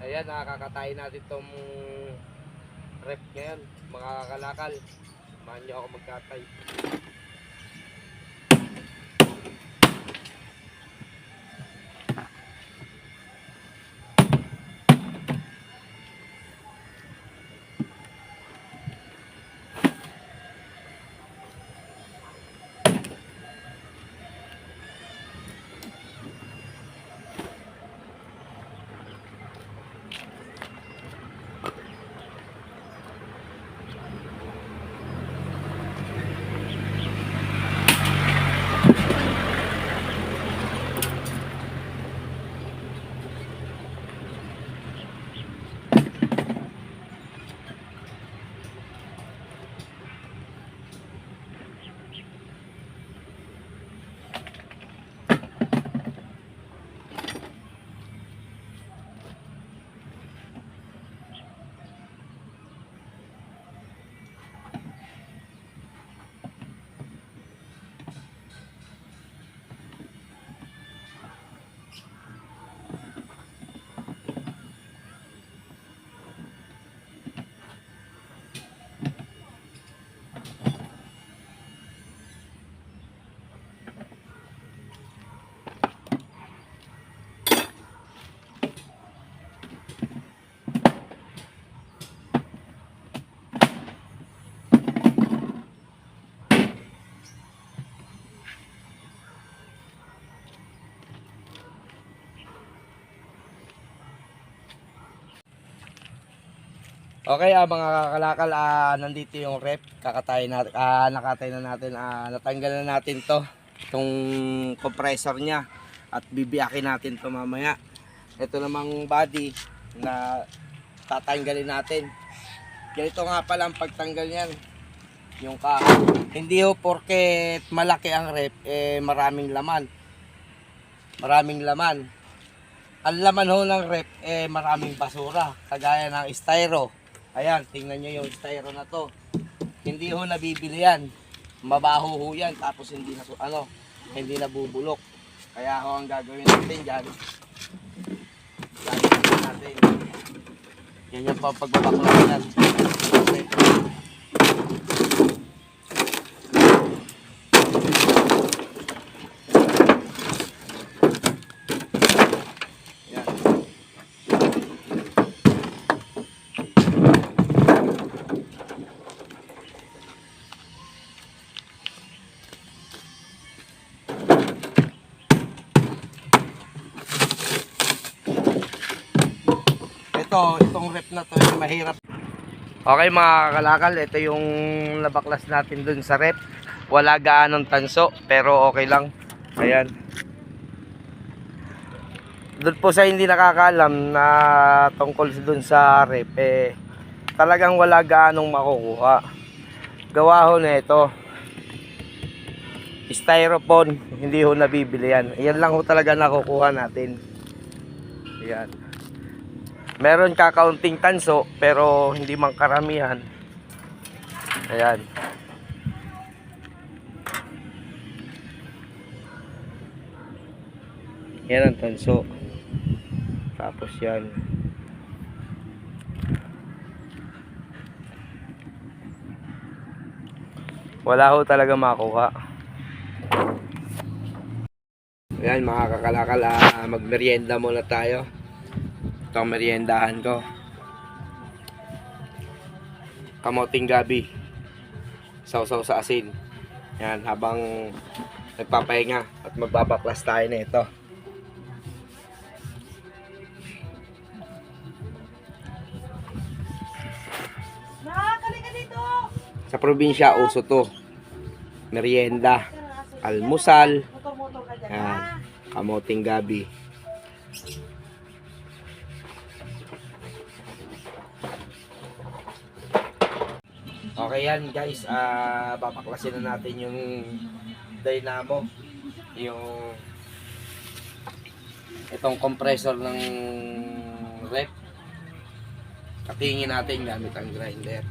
Ayan, nakakatayin natin itong rep ngayon, mga kalakal. Samahan nyo ako magkatay. Okay, mga kalakal, nandito yung rep. Kakatay natin, nakatay na natin, natanggal na natin to, itong compressor niya, at bibiyakin natin to mamaya. Ito namang body na tatanggalin natin. Ganito nga pala ang pagtanggal niyan. Yung hindi ho porket malaki ang rep, maraming laman. Maraming laman. Ang laman ho ng rep, maraming basura, kagaya ng styro. Ayan, tingnan nyo yung styro na to. Hindi ho nabibili yan. Mabaho ho yan, tapos hindi na, hindi nabubulok. Kaya ho ang gagawin natin dyan, gagawin natin. Yan yung pagbabaklasan. Itong rep na to yung mahirap. Okay mga kalakal, ito yung nabaklas natin dun sa rep. Wala gaanong tanso, pero okay lang. Ayan. Doon po sa hindi nakakaalam na tungkol dun sa rep, talagang wala gaanong makukuha. Gawa ho na ito, styrofoam, hindi ho nabibili yan. Yan lang ho talaga nakukuha natin. Ayan. Meron kakaunting tanso, pero hindi man karamihan. Ayan. Yan ang tanso. Tapos yan. Wala ho talaga makuha. Ayan mga kakalakal, magmerienda muna tayo. Ito ang meriendahan ko. Kamoting gabi, sausaw sa asin. Yan, habang nagpapahinga at magbabaklas tayo na ito. Sa probinsya, uso to. Merienda, almusal, yan, kamoting gabi. Okay yan guys, babaklasin na natin yung dynamo, yung itong compressor ng rep. Katingin natin gamit ang grinder.